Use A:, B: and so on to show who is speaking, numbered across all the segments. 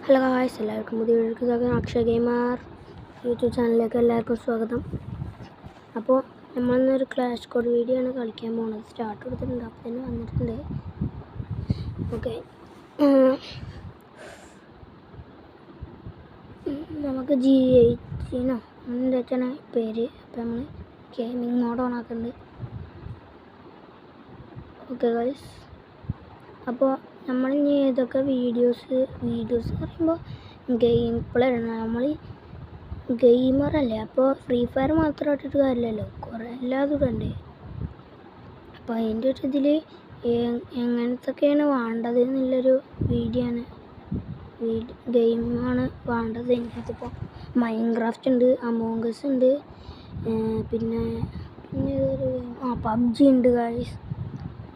A: Hello guys, എല്ലാവർക്കും പുതിയ വീഡിയോയ്ക്ക് അക്ഷയ ഗെയിമർ യൂട്യൂബ് ചാനലിലേക്ക് എല്ലാവർക്കും സ്വാഗതം. അപ്പോൾ നമ്മളിന്നൊരു ക്ലാഷ് സ്ക്വാഡ് വീഡിയോ ആണ് കളിക്കാൻ പോകുന്നത്. സ്റ്റാർട്ട് കൊടുത്തിട്ടുണ്ട്, അപ്പോൾ തന്നെ വന്നിട്ടുണ്ട്. ഓക്കെ, നമുക്ക് G8 എന്താ വെച്ചാൽ പേര്. അപ്പോൾ നമ്മൾ ഗെയിമിംഗ് മോഡ് ഓൺ ആക്കുന്നുണ്ട്. ഓക്കെ ഗായ്സ്, അപ്പോൾ നമ്മളിനി ഏതൊക്കെ വീഡിയോസ് പറയുമ്പോൾ ഗെയിം പ്ലേ ആണ്. നമ്മൾ ഗെയിമറല്ലേ, അപ്പോൾ ഫ്രീ ഫയർ മാത്രം ഇട്ടിട്ട് കാര്യമില്ലല്ലോ, കുറേ എല്ലാതും ഇടണ്ടേ. അപ്പോൾ അതിൻ്റെ ഒരു ഇതിൽ എങ്ങനത്തൊക്കെയാണ് വേണ്ടത് എന്നുള്ളൊരു വീഡിയോ ആണ്, ഗെയിമാണ് വേണ്ടത്. എൻ്റെ അടുത്തിപ്പോൾ മൈൻക്രാഫ്റ്റ് ഉണ്ട്, അമോങ് അസ് ഉണ്ട്, പിന്നെ ഇതൊരു PUBG ഉണ്ട് ഗായ്സ്.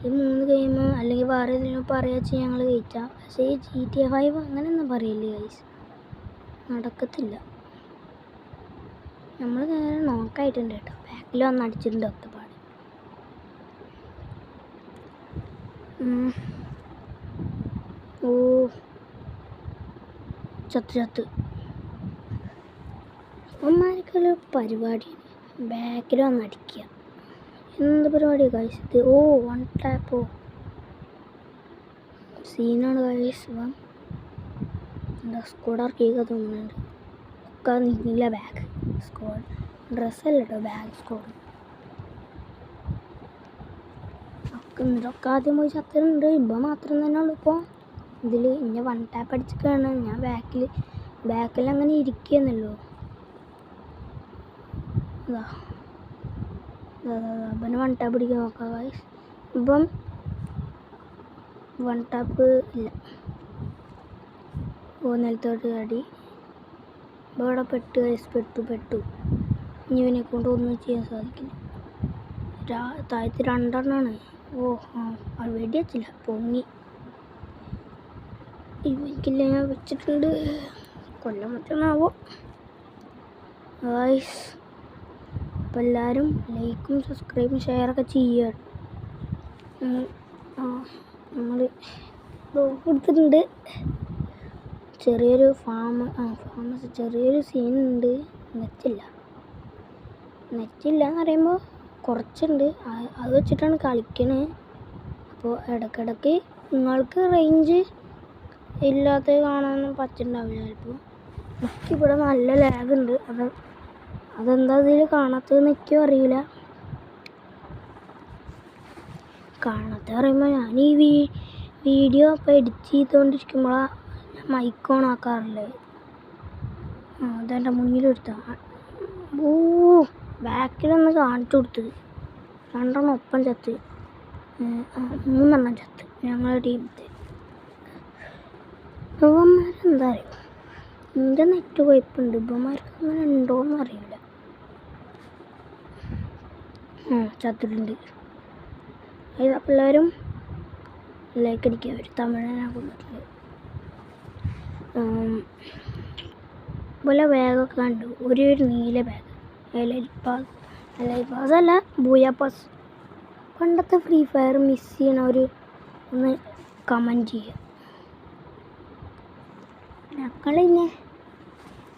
A: ഈ 3 ഗെയിം അല്ലെങ്കിൽ വേറെ ഏതെങ്കിലും പറയാച്ച് ഞങ്ങൾ കയറ്റാം. പക്ഷേ ഈ GTA 5 അങ്ങനെയൊന്നും പറയില്ലേ ഗൈസ്, നടക്കത്തില്ല. നമ്മൾ നേരെ നോക്കായിട്ടുണ്ട് കേട്ടോ, ബാക്കിൽ വന്ന് അടിച്ചിട്ടുണ്ട് ഒറ്റപ്പാട്. ഓ ചത്ത് അമ്മമാർക്കുള്ള പരിപാടിയാണ്, ബാക്കിൽ വന്ന് അടിക്കുക. എന്ത് പരിപാടിയാണ് ഗൈസ് ഇത്? ഓ 1 ടാപ്പോ സീനാണ് ഗൈസ്. എന്താ സ്ക്വാഡ് ആർക്കിയൊക്കെ തോന്നുന്നുണ്ട്, ഒക്കെ നീല ബാഗ് സ്ക്വാഡ്, ഡ്രസ്സല്ല കേട്ടോ, ബാഗ് സ്ക്വാഡ് ഒക്കെ. ഇതൊക്കെ ആദ്യം പോയി ചത്തിട്ടുണ്ട്, ഇപ്പം മാത്രം തന്നെ ഉള്ളൂ. ഇപ്പോൾ ഇതിൽ ഇന്നെ 1 ടാപ്പ് അടിച്ചിട്ടാണ് ഞാൻ ബാക്കിൽ അങ്ങനെ ഇരിക്കുകയെന്നല്ലോ. ഇപ്പം 1 ടാപ്പ് അടിക്കാൻ നോക്കാം ഗൈസ്. ഇപ്പം 1 ടാപ്പ് ഇല്ല. നിലത്തോട്ട് അടി, ഇവിടെ പെട്ടു ഗൈസ്, പെട്ടു. ഇനി ഇവനെ കൊണ്ട് ഒന്നും ചെയ്യാൻ സാധിക്കില്ല. താഴത്ത് 2 എണ്ണമാണ്. ഓ അത് വെടി വെച്ചില്ല, പൊങ്ങി. ഇവനിക്കില്ല, ഞാൻ വെച്ചിട്ടുണ്ട്, കൊല്ലം പറ്റണാവോ ഗൈസ്. അപ്പോൾ എല്ലാവരും ലൈക്കും സബ്സ്ക്രൈബും ഷെയറൊക്കെ ചെയ്യുക. നമ്മൾ കൊടുത്തിട്ടുണ്ട്. ചെറിയൊരു ഫാമസ് ചെറിയൊരു സീനുണ്ട്. നെറ്റില്ല എന്ന് പറയുമ്പോൾ കുറച്ചുണ്ട്, അത് വെച്ചിട്ടാണ് കളിക്കണത്. അപ്പോൾ ഇടയ്ക്കിടയ്ക്ക് നിങ്ങൾക്ക് റേഞ്ച് ഇല്ലാത്ത കാണാനൊന്നും പറ്റുന്നുണ്ടാവില്ല ചിലപ്പോൾ. എനിക്കിവിടെ നല്ല ലാഗുണ്ട്, അതെന്താ ഇതിൽ കാണാത്തതെന്ന് എനിക്കും അറിയില്ല. കാണാത്ത പറയുമ്പോൾ ഞാൻ ഈ വീഡിയോ ഇപ്പോൾ എഡിറ്റ് ചെയ്തുകൊണ്ടിരിക്കുമ്പോഴാണ് ഞാൻ മൈക്ക് ഓൺ ആക്കാറുള്ളത്. അതെൻ്റെ മുന്നിലെടുത്ത ബാക്കിലൊന്ന് കാണിച്ചു കൊടുത്തത്. 2 എണ്ണം ഒപ്പം ചത്ത്, 3 എണ്ണം ചത്ത് ഞങ്ങളുടെ ടീമത്തെ. ഇവന്മാരെന്താ അറിയുമോ, എൻ്റെ നെറ്റ് കുഴപ്പമുണ്ട്, ഇവന്മാർക്ക് അങ്ങനെ ഉണ്ടോയെന്ന് അറിയില്ല. ചത്തിട്ടുണ്ട്. അപ്പോൾ എല്ലാവരും ലൈക്ക് അടിക്കുക. ഒരു തമിഴനാണ് കൊണ്ടിട്ടുള്ളത്. പോലെ ബാഗൊക്കെ കണ്ടു, ഒരു നീല ബാഗ്, എലൈറ്റ് പാസ് അല്ല, ബൂയാ പാസ്. പണ്ടത്തെ ഫ്രീ ഫയർ മിസ് ചെയ്യണവർ ഒന്ന് കമൻറ്റ് ചെയ്യുക. ഞങ്ങളിന്നെ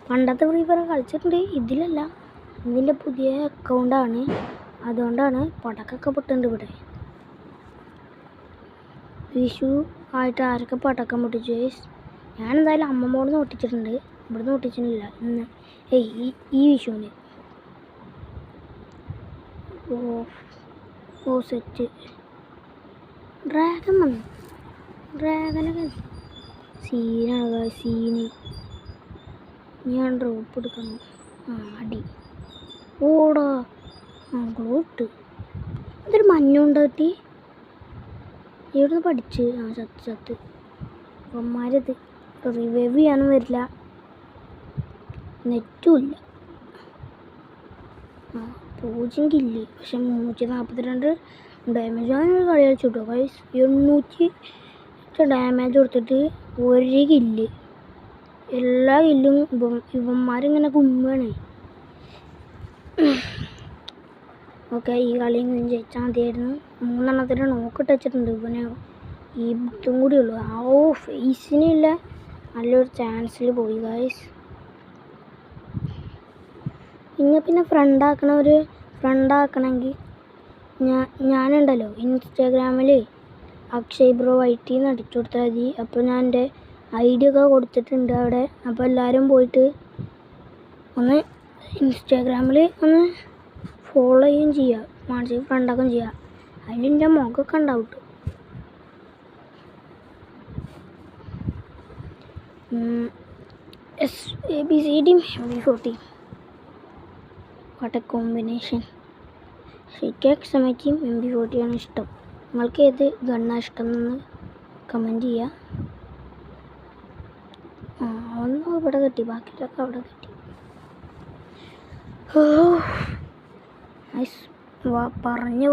A: പണ്ടത്തെ ഫ്രീ ഫയർ കളിച്ചിട്ടുണ്ട്, ഇതിലല്ല, ഇതിൻ്റെ പുതിയ അക്കൗണ്ടാണ്, അതുകൊണ്ടാണ് പടക്കമൊക്കെ പൊട്ടുണ്ട്. ഇവിടെ വിഷു ആയിട്ട് ആരൊക്കെ പടക്കം പൊട്ടിച്ചു? ഞാനെന്തായാലും അമ്മമ്മോട് പൊട്ടിച്ചിട്ടുണ്ട്, ഇവിടുന്ന് പൊട്ടിച്ചിട്ടില്ല ഇന്ന്. ഈ വിഷുവിന്. ഓ സെറ്റ് ഡ്രാഗൺ വന്നു. ഡ്രാഗനൊക്കെ സീനാണ്, സീന്. ഞാൻ ഡ്രോപ്പ് എടുക്കണം. അടി ഓടാ, ഗ്ലോട്ട്. അതൊരു മഞ്ഞുണ്ടാക്കി ഇവിടുന്ന് പഠിച്ച് ചത്ത്. അമ്മമാരത് റിവൈവ് ചെയ്യാനും വരില്ല, നെറ്റും ഇല്ല. 0 കില്ല്, പക്ഷെ 342 ഡാമേജ്. ഞാനൊരു കളി കളിച്ചു കേട്ടോ ഗൈസ്, 800 ഡാമേജ് കൊടുത്തിട്ട് 1 കില്ല്. എല്ലാ കില്ലും ഇവന്മാരിങ്ങനെ കുമ്മാണ്. ഓക്കെ, ഈ കളി ഇങ്ങനെ ജയിച്ചാൽ മതിയായിരുന്നു. 3 എണ്ണത്തിന് നോക്കിട്ട് വെച്ചിട്ടുണ്ട്. ഇവനെ ഈ ബുത്തും കൂടി ഉള്ളൂ. ഫേസിനില്ല നല്ലൊരു ചാൻസിൽ പോയി ഗൈസ്. പിന്നെ ഫ്രണ്ടാക്കണമെങ്കിൽ ഞാനുണ്ടല്ലോ ഇൻസ്റ്റാഗ്രാമിൽ അക്ഷയ് ബ്രോ IT എന്ന് അടിച്ചു കൊടുത്താൽ മതി. അപ്പോൾ ഞാൻ എൻ്റെ ID ഒക്കെ കൊടുത്തിട്ടുണ്ട് അവിടെ. അപ്പോൾ എല്ലാവരും പോയിട്ട് ഒന്ന് ഇൻസ്റ്റാഗ്രാമിൽ ഒന്ന് ഫോളോ ചെയ്യുകയും ചെയ്യുക, വാട്സാപ്പ് ഫ്രണ്ടാക്കുകയും ചെയ്യുക. അതിൻ്റെ മുഖമൊക്കെ ഉണ്ടാവും. ABCD MB40, what A combination. ശരിക്കും XMT MB40 ആണ് ഇഷ്ടം. നിങ്ങൾക്ക് ഏത് ഗണ്ണാണ് ഇഷ്ടം എന്ന് കമൻറ്റ് ചെയ്യുക. ഒന്നും ഇവിടെ കിട്ടി, ബാക്കിയൊക്കെ അവിടെ കിട്ടി.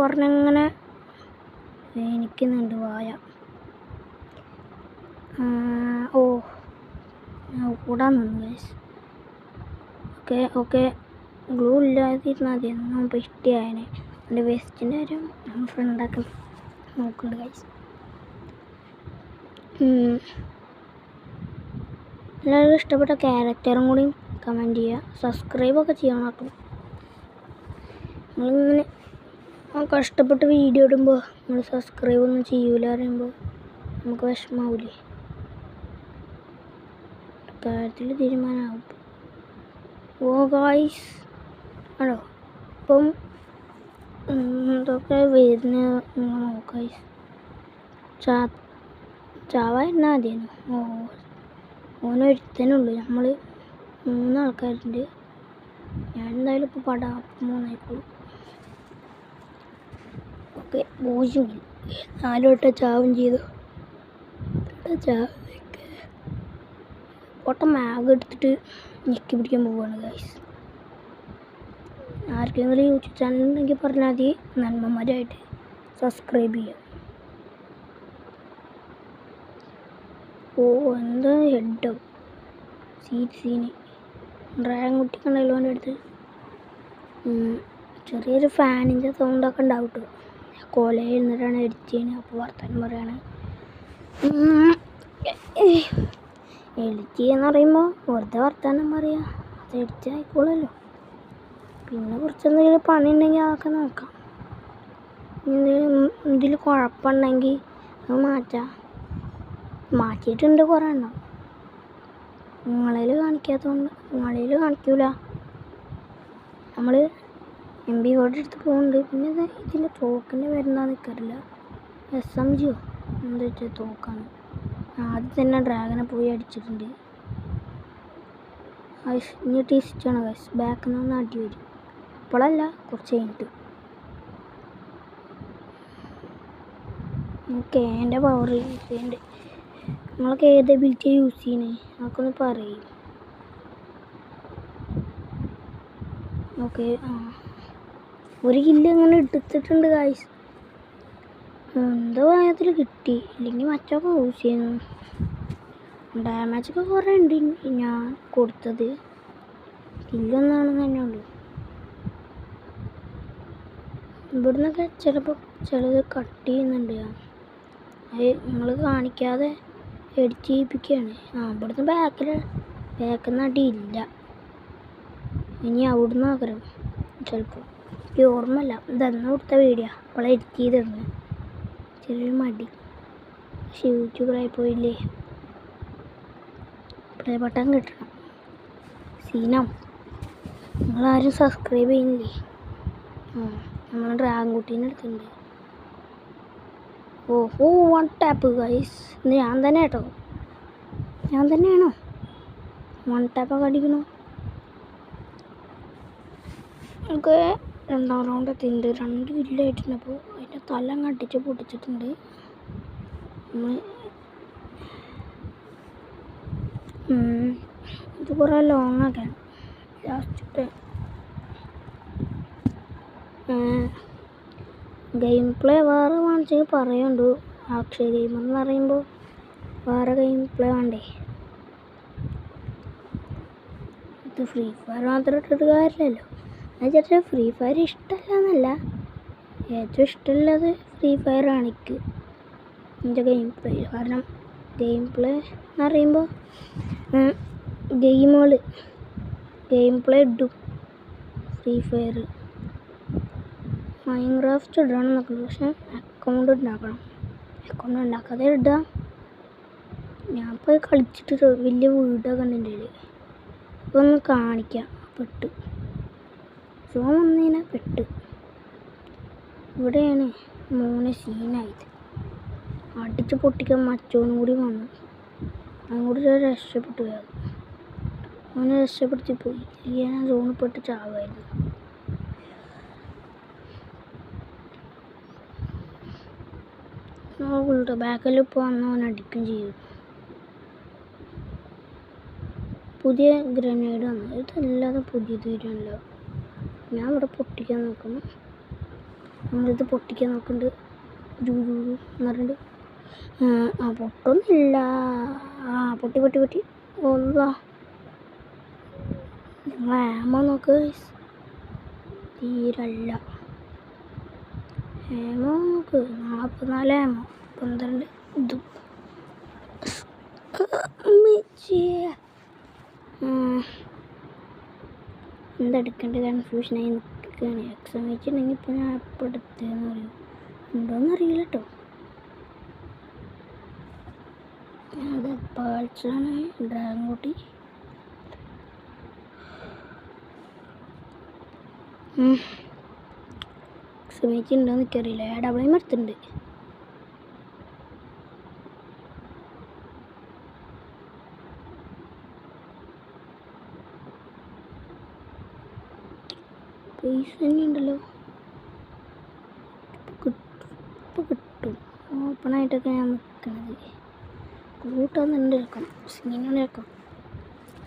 A: പറഞ്ഞങ്ങനെ എനിക്കുന്നുണ്ട് വായ. ഞാൻ കൂടാൻ നിന്നു ഗൈസ്. ഓക്കെ ഗ്ലൂ ഇല്ലാതിരുന്നാൽ മതി. ഒന്നും പെഷ്ടിയായനെ. എൻ്റെ വേസ്റ്റിൻ്റെ കാര്യം നമ്മൾ ഫ്രണ്ടാക്കാൻ നോക്കുന്നുണ്ട് ഗൈസ്. എല്ലാവർക്കും ഇഷ്ടപ്പെട്ട ക്യാരക്ടറും കൂടി കമൻറ്റ് ചെയ്യുക. സബ്സ്ക്രൈബൊക്കെ ചെയ്യണം കേട്ടോ. നമ്മളിങ്ങനെ കഷ്ടപ്പെട്ട് വീഡിയോ ഇടുമ്പോൾ നമ്മൾ സബ്സ്ക്രൈബൊന്നും ചെയ്യൂല പറയുമ്പോൾ നമുക്ക് വിഷമാവൂലേ. കാര്യത്തിൽ തീരുമാനമാവും. ഗായ്സ് ആണോ ഇപ്പം എന്തൊക്കെ വരുന്ന നോക്കായ്സ്. ചാവായിരുന്നാൽ മതിയായിരുന്നു. ഓനൊരുത്തനുള്ളൂ. നമ്മൾ 3 ആൾക്കാരുണ്ട്. ഞാൻ എന്തായാലും ഇപ്പോൾ പടാ 3 ആയിക്കോളും. ഓക്കെ 0 4 വട്ടം ചാവും ചെയ്തു. മാഗ് എടുത്തിട്ട് ഞെക്കി പിടിക്കാൻ പോവുകയാണ് ഗൈസ്. ആർക്കെങ്കിലും യൂട്യൂബ് ചാനൽ ഉണ്ടെങ്കിൽ പറഞ്ഞാൽ മതി, നന്മമാരായിട്ട് സബ്സ്ക്രൈബ് ചെയ്യാം. എന്താ ഹെഡോ സീന് ഡ്രാഗൺ കുട്ടിക്കുണ്ടല്ലോ എൻ്റെ അടുത്ത്. ചെറിയൊരു ഫാനിൻ്റെ സൗണ്ടൊക്കെ ഉണ്ടാവും കേട്ടോ. കോലയിൽ ഇരുന്നിട്ടാണ് എഡിറ്റ് ചെയ്യുന്നത്. അപ്പോൾ വർത്താനം പറയാണ്. എഡിറ്റ് ചെയ്യാന്ന് പറയുമ്പോൾ വെറുതെ വർത്താനം പറയുക, അത് എഡിറ്റ് ആയിക്കോളല്ലോ. പിന്നെ കുറച്ചെന്തെങ്കിലും പണി ഉണ്ടെങ്കിൽ അതൊക്കെ നോക്കാം. ഇതിൽ കുഴപ്പമുണ്ടെങ്കിൽ അത് മാറ്റിയിട്ടുണ്ട് കുറേ എണ്ണം. നിങ്ങളിൽ കാണിക്കാത്തതുകൊണ്ട് നിങ്ങളിൽ കാണിക്കൂല. നമ്മൾ MB40 എടുത്ത് പോകുന്നുണ്ട്. പിന്നെ ഇതിൻ്റെ തോക്കിൻ്റെ പേരെന്താണെന്ന് നിൽക്കാറില്ല. SMG എന്താ വെച്ചാൽ തോക്കാണ്. ആദ്യം തന്നെ ഡ്രാഗനെ പോയി അടിച്ചിട്ടുണ്ട്. ഇനി ടീസ്റ്റാണ് ഗൈസ്. ബാക്കിൽ നിന്ന് അടി വരും. ഇപ്പോഴല്ല, കുറച്ച് കഴിഞ്ഞിട്ട്. ഓക്കെ എൻ്റെ പവർ യൂസ് ചെയ്യുന്നുണ്ട്. നിങ്ങളൊക്കെ ഏത് എബിലിറ്റി യൂസ് ചെയ്യുന്നത് അതൊക്കെ ഒന്ന് പറയും. ഓക്കെ ഒരു കില്ല് അങ്ങനെ എടുത്തിട്ടുണ്ട് ഗൈസ്. എന്തോ കാര്യത്തിൽ കിട്ടി. ഇല്ലെങ്കിൽ മറ്റൊക്കെ യൂസ് ചെയ്യുന്നു. ഡാമേജൊക്കെ കുറേ ഉണ്ട് ഞാൻ കൊടുത്തത്. കില്ലൊന്നാണെന്ന് തന്നെ ഉള്ളൂ. ഇവിടുന്നൊക്കെ ചിലപ്പോൾ ചിലത് കട്ട് ചെയ്യുന്നുണ്ട്. അത് നിങ്ങൾ കാണിക്കാതെ എഡിറ്റ് ചെയ്യിപ്പിക്കുകയാണ്. ഇവിടുന്ന് ബാക്കിൽ നിന്ന് അടിയില്ല. ഇനി അവിടുന്ന് ആകരം ചിലപ്പോൾ. എനിക്ക് ഓർമ്മയില്ല. ഇതെന്ന് കൊടുത്ത വീഡിയോ അപ്പോൾ എഡിറ്റ് ചെയ്തിടുന്നത്. ചെറിയൊരു മടി. പക്ഷെ യൂട്യൂബറായി പോയില്ലേ. പ്ലേ ബട്ടൺ കിട്ടണം. സീനം നിങ്ങളാരും സബ്സ്ക്രൈബ് ചെയ്യുന്നില്ലേ? നമ്മൾ ഡ്രാഗൺ കുട്ടീനെ എടുത്തിട്ടുണ്ട്. ഓഹോ 1 ടാപ്പ് ഗൈസ്. ഇത് ഞാൻ തന്നെ കേട്ടോ. ഞാൻ തന്നെയാണോ 1 ടാപ്പൊക്കെ അടിക്കണു? നമുക്ക് 2ാം റൗണ്ട് എത്തിയിട്ടുണ്ട്. 2 കില്ലായിട്ടുണ്ട്. അപ്പോൾ അതിൻ്റെ തല കട്ടിച്ച് പൊട്ടിച്ചിട്ടുണ്ട്. ഇത് കുറേ ലോങ് ആക്കാൻ ലാസ്റ്റ് ഗെയിം പ്ലേ വേറെ കാണിച്ചെങ്കിൽ പറയുന്നുണ്ട്. അക്ഷയ് ഗെയിമർ എന്ന് പറയുമ്പോൾ വേറെ ഗെയിം പ്ലേ വേണ്ടേ. ഇത് ഫ്രീ ഫയർ മാത്രം ഇട്ടിട്ട് കാര്യമില്ലല്ലോ. എന്നുവെച്ചാൽ ഫ്രീ ഫയർ ഇഷ്ടമല്ല എന്നല്ല, ഏറ്റവും ഇഷ്ടമുള്ളത് ഫ്രീ ഫയർ ആണ് എനിക്ക് എൻ്റെ ഗെയിം പ്ലേ. കാരണം ഗെയിം പ്ലേ എന്ന് പറയുമ്പോൾ ഗെയിമുകൾ ഗെയിം പ്ലേ ഇടും. ഫ്രീ ഫയർ മൈൻക്രാഫ്റ്റ് ഇടണം എന്നൊക്കെ, പക്ഷെ അക്കൗണ്ട് ഉണ്ടാക്കാതെ ഇടുക. ഞാൻ പോയി കളിച്ചിട്ട് വലിയ വീടൊക്കെ ഉണ്ടെങ്കിൽ ഇതൊന്ന് കാണിക്കാം. പെട്ട് സോൺ വന്നതിനെ പെട്ട്. ഇവിടെയാണ് മോനെ സീനായത്. അടിച്ച് പൊട്ടിക്കാൻ മറ്റോനും കൂടി വന്നു. അങ്ങോട്ട് രക്ഷപ്പെട്ടു പോയത്. അവനെ രക്ഷപ്പെടുത്തി പോയി. ഞാൻ സോണിൽ പെട്ട് ചാവായിരുന്നു. നോക്കുന്നുണ്ട് ബാക്കിൽ ഇപ്പോൾ വന്ന് അവൻ അടിക്കുകയും ചെയ്യും. പുതിയ ഗ്രനേഡ് വന്നു. ഇതല്ലാതെ പുതിയത് വരുമല്ലോ. ഞാൻ ഇവിടെ പൊട്ടിക്കാൻ നോക്കുന്നു. നമ്മളിത് പൊട്ടിക്കാൻ നോക്കുന്നുണ്ട്. എന്ന് പറഞ്ഞിട്ട് പൊട്ടൊന്നുമില്ല. പൊട്ടി ഒന്നാ നിങ്ങൾ ആമ നോക്ക്. തീരല്ല ആമോ നോക്ക്. 44 ആമോ 12 ഇതും. എന്തെടുക്കേണ്ട കൺഫ്യൂഷനായി നിൽക്കുകയാണ്. എക്സാം വെച്ചിട്ടുണ്ടെങ്കിൽ ഇപ്പോൾ ഞാൻ എപ്പോൾ എടുത്തതെന്ന് അറിയും ഉണ്ടോയെന്ന് അറിയില്ല കേട്ടോ. അത് പാഴ്സാണ്. ഡ്രാഗൺ കൂട്ടി എക്സാം വെച്ചിട്ടുണ്ടോയെന്ന് എനിക്കറിയില്ല. ഡബിളും എടുത്തിട്ടുണ്ട്. പൈസ തന്നെ ഉണ്ടല്ലോ. ഇപ്പോൾ കിട്ടും. ഓപ്പണായിട്ടൊക്കെ ഞാൻ നിൽക്കണത്. കൂട്ടാന്നുണ്ട് എടുക്കാം. സീനോടെ എടുക്കാം.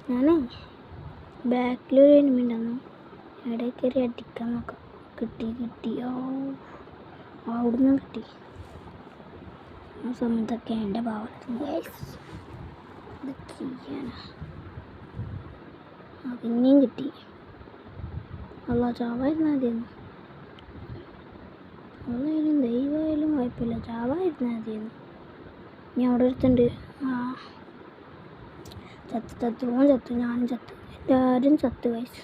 A: ഞാനേ ബാക്കിലൊരു എനിമി ഉണ്ടായിരുന്നു. ഇടയിൽ കയറി അടിക്കാൻ നോക്കാം. കിട്ടി. അവിടുന്ന് കിട്ടി. ആ സമയത്തൊക്കെ എൻ്റെ ഭാവം ഇത് ചെയ്യാനാ. പിന്നെയും കിട്ടി. അല്ല ചാവായിരുന്നു ആദ്യം. അതായാലും ദൈവമായാലും കുഴപ്പമില്ല. ചാവായിരുന്നു ആദ്യം. ഇനി അവിടെ ഒരുത്തുണ്ട്. ചത്ത് ഞാനും ചത്ത്. എല്ലാവരും ചത്ത്. വയസ്സ്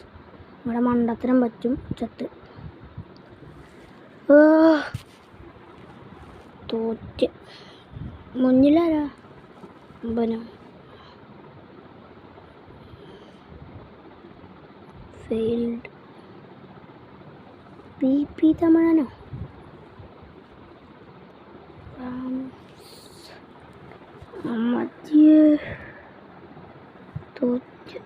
A: ഇവിടെ മണ്ടത്തരം പറ്റും. ചത്ത് തോറ്റ്. മുന്നിലാരാ അമ്പനം ഫെയിൽഡ്. PP തമിഴനോ മതിയേ. തോറ്റ്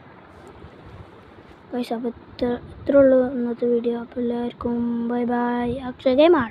A: പൈസ. അപ്പോൾ ഇത്ര ഉള്ളൂ ഇന്നത്തെ വീഡിയോ. അപ്പോൾ എല്ലാവർക്കും ബൈ. അക്ഷയ ഗെയിമർ.